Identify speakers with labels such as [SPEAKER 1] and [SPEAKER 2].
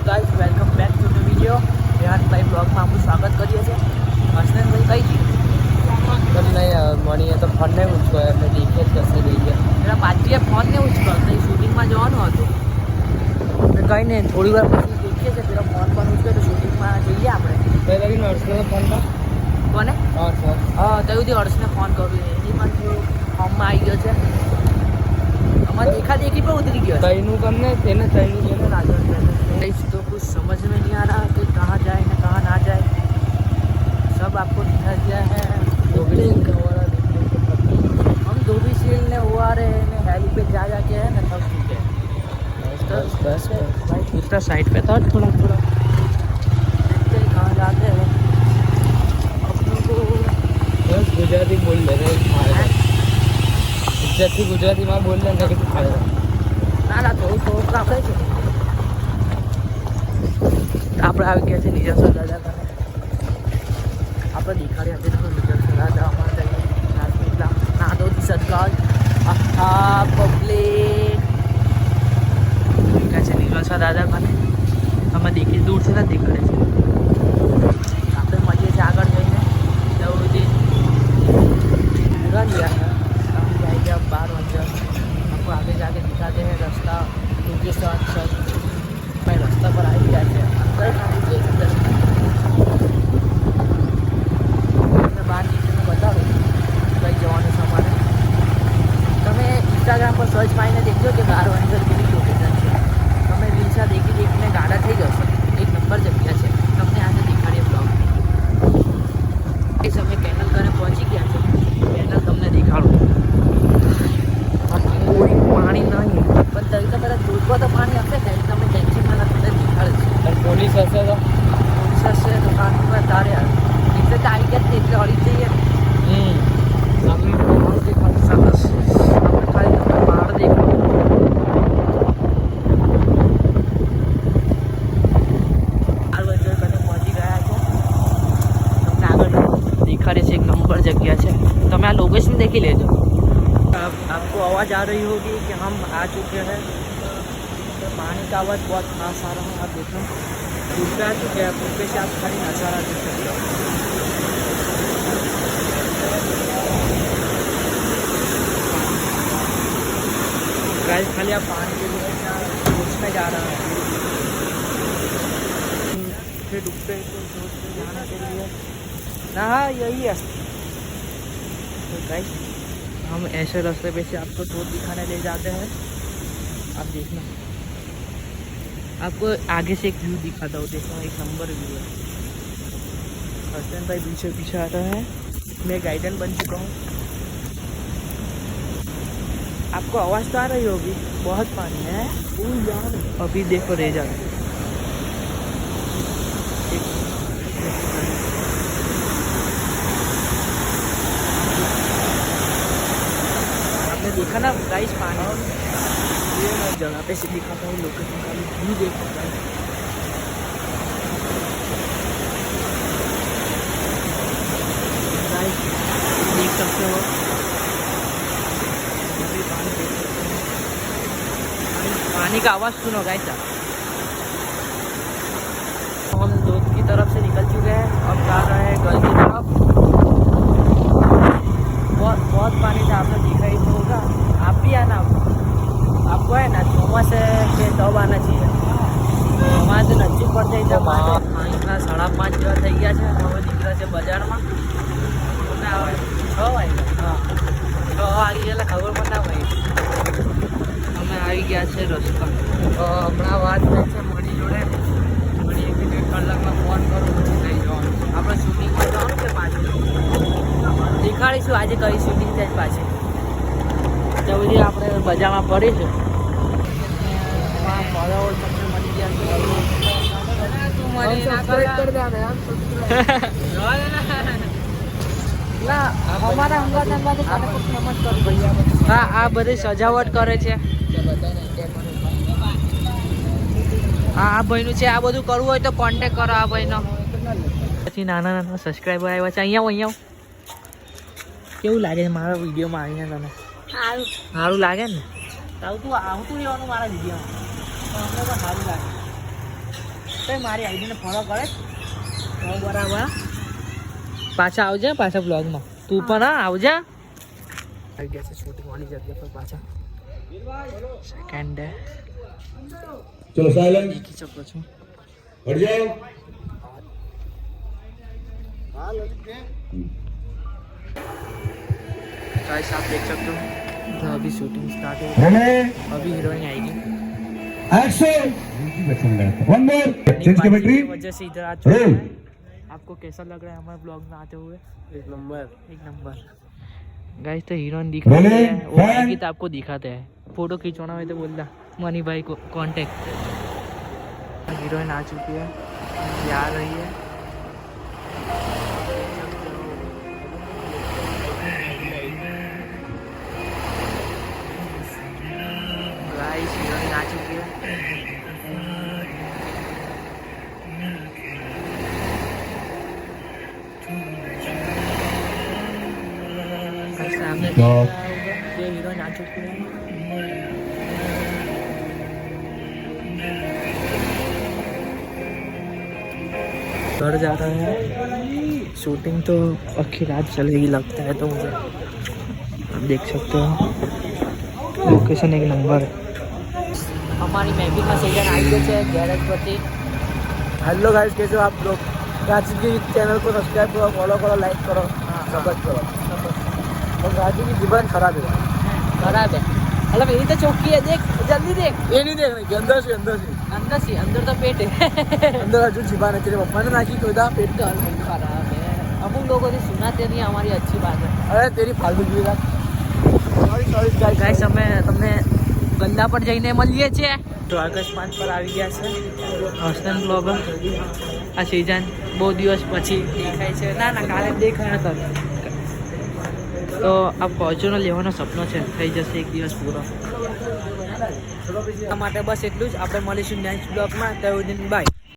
[SPEAKER 1] Guys welcome back to the video. Rehanbhai બ્લોગમાં આપણું સ્વાગત કરીએ છીએ. હસનભાઈ કઈ ગયું તમને મળીએ તો ફોન નહીં ઉચકો એટલે દેખે જ કશે ગઈ ગયા એના પાટીએ ફોન નહીં ઉચકો તો શૂટિંગમાં જવાનું હતું. કંઈ નહીં થોડી વાર પછી દેખીએ છીએ પેલો ફોન પણ ઉચકે તો શૂટિંગમાં જઈએ આપણે. કઈ લાગી હર્ષનો ફોન તો કોને હા તો સુધી હર્ષને ફોન કરું એની પણ ફોર્મમાં આવી ગયો છે. हमारे देखा देखी पे उतरी गया तैनू करने तेने तैनू देने राजन तो कुछ समझ में नहीं आ रहा कि कहाँ जाए ना कहाँ ना जाए. सब आपको दिखा दिया है. हम धोबीशील ने वो आ रहे हैं हेली पे जा जाके है ना सब ठीक है. बस भाई दूसरा साइड पे था थोड़ा थोड़ा देखते हैं कहाँ जाते हैं. अपनों को बस गुजराती बोल ले रहे हैं. ગુજરાતીમાં બોલ ને કે ના ના થોડું થોડુંક આપણે છે. આપણે આવી ગયા છે નિજાસર દાદા કરે આપણે દેખાડ્યા છે નિજાસર દાદા અમારે રાજપીપળા નાદોદી સદગલ આખા પબ્લિક દેખાય છે નિજાસર દાદા કરે અમે દેખી દૂરથી ના દેખાડે છે. આપણે મળીએ છીએ આગળ જઈને જવું પૂરા लिया अब 12 बजे आपको आगे जाके दिखाते हैं रास्ता क्योंकि साथ साथ मैं रास्ता पर आई जाते हैं अंदर खाली अंदर मैं बाहर नीचे बताऊँ कई जवानों सामान તમે ઇન્સ્ટાગ્રામ પર સર્ચ મારીને દેખજો કે 12 અંજર કેવી લોકેશન છે. તમે રીલ્સા દેખીને ગાડા થઈ જશો. એક નંબર જગ્યા છે. તમને આજે દેખાડીએ બ્લોગ. એ સમય કેનલ કરે પહોંચી ગયા છે. કેનલ તમને દેખાડું. પાણી નહીં પણ તરી તો કદાચ દૂધમાં તો પાણી હશે ને તમે ટેન્શનમાં નથી દેખાડે છે. પોલીસ હશે તો પાણી પર તારે એટલે તો આવી ગયા એટલે હળી જઈએ. સરસ આપણે ખાલી પહાડ દેખાડું. આગળ કને પહોંચી ગયા છે. તમને આગળ દેખાડે છે. એક નંબર જગ્યા છે. તમે આ લોકેશન દેખી લેજો. अब आपको आवाज़ आ रही होगी कि हम आ चुके हैं. तो पानी का आवाज़ बहुत खास आ रहा है. आप देखो दूर पे आ चुके हैं. दूर पे से आप खाली नज़ारा देख सकते हो. गाइस खाली आप पानी के लिए सोचने जा रहा है. फिर डूबते तो सोचते जाना के लिए ना यही है. तो गाइस हम ऐसे रास्ते पे से आपको रोड दिखाने ले जाते हैं. आप देखना आपको आगे से एक व्यू दिखाता हूँ. देखो एक नंबर व्यू है. हसन भाई पीछे पीछे आता है. मैं गाइडेंस बन चुका हूँ. आपको आवाज़ तो आ रही होगी. बहुत पानी है यार. अभी देखो रह जाए देखा ना गाइस पानी. ये मैं जगह पे से दिखाता हूँ लोकेशन का व्यू देखो गाइस. देख सकते हो पानी का आवाज़ सुनो गाइस. हम दूध की तरफ से निकल चुके हैं. अब जा रहे हैं गल की तरफ. बहुत पानी था. आपने देखा ही तो होगा. आप भी आना. आपको है ना ચોમાસે કે તબ આના चाहिए. અમારે તો નજીક પડશે એટલે પાણીના 5:30 જેવા થઈ ગયા છે. હવે નીકળ્યા છે બજારમાં. 6 વાગ્યા. હા 6 વાગી ગયેલા ખબર પણ ના પડી. અમે આવી ગયા છે રસ્તા. તો હમણાં વાત થઈ છે મળી જોડે. મળી 1 કલાકમાં ફોન કરું પછી થઈ જવાનું. આપણે શૂટિંગમાં જવાનું છે પાછું. દેખાડીશું આજે કઈ શૂટિંગ થાય પાછી. ત્યાં બધી આપણે બજારમાં પડીશું. ફોલોવર તમને મળી ગયા હા આ બધી સજાવટ કરે છે. આ ભાઈનું છે. આ બધું કરવું હોય તો કોન્ટેક કરો આ ભાઈનો. પછી નાના નાના સબસ્ક્રાઈબર આવ્યા છે. અહીંયા કેવું લાગે છે મારા વિડીયોમાં આવીને તને? સારું લાગે ને? આવતું રહેવાનું મારા વિડીયોમાં. અમને પણ સારું લાગે. તો મારી આઈડીને ફોલો કરે બરાબર. પાછા આવજે પાછા બ્લોગમાં તું પણ આવજે. આવી ગયા છે શૂટિંગ વાળી જગ્યા પર પાછા. સેકન્ડ ડે
[SPEAKER 2] चलो साइलेंट
[SPEAKER 1] દેખી શકો છો.
[SPEAKER 2] हट जाओ
[SPEAKER 1] गाइस आप देख सकते हो तो अभी शूटिंग स्टार्ट हो
[SPEAKER 2] रेडी
[SPEAKER 1] अभी हीरोइन आएगी.
[SPEAKER 2] एक्शन वन मोर चेंज की बैटरी
[SPEAKER 1] वजह से इधर आ चुका
[SPEAKER 2] रोल
[SPEAKER 1] है. आपको कैसा लग रहा है हमारे ब्लॉग में आते हुए? एक नंबर गाइस. तो हीरोइन दिख रही है वो आएगी तो आपको दिखाते हैं. फोटो खींचवाना है तो बोलना मनी भाई को कांटेक्ट. हीरोइन आ चुकी है ये आ रही है. गाइस हीरोइन आ चुकी है. सामने ये हीरोइन आ चुकी है. घर जा रहा है. शूटिंग तो आखिर रात चलेगी लगता है. तो मुझे आप देख सकते हो लोकेशन एक नंबर है. हमारी मैपिंग में सीजन आई गई है गैरेज पर. हेलो गाइस कैसे हो आप लोग? राजू की चैनल को सब्सक्राइब करो फॉलो करो लाइक करो सपोर्ट करो. और राजू की जीवन खराब है मतलब यही तो चौकी है. देख जल्दी देख. ये नहीं देख रही अंदर से अंदर तो पेट है. अंदर राजू जीवन है. तेरे पप्पा ने नाखी तो पेट तो खराब है. अमुक लोगों ने सुनाते नहीं हमारी अच्छी बात है. अरे तेरी फालतू की बात. सॉरी गाइस અમે તમને ગંદા પર જઈને મળીએ છીએ. દ્વારકા 5 પર આવી ગયા છે હર્ષન બ્લોગર. આ સિઝન બહુ દિવસ પછી દેખાય છે. ના કાલે દેખાયા હતા. તો આ ફોર્ચ્યુનર લેવાનો સપનો છે. થઈ જશે એક દિવસ પૂરો. આ માટે બસ એટલું જ. આપણે મળીશું નેક્સ્ટ બ્લોગમાં. ત્યાં સુધી બાય.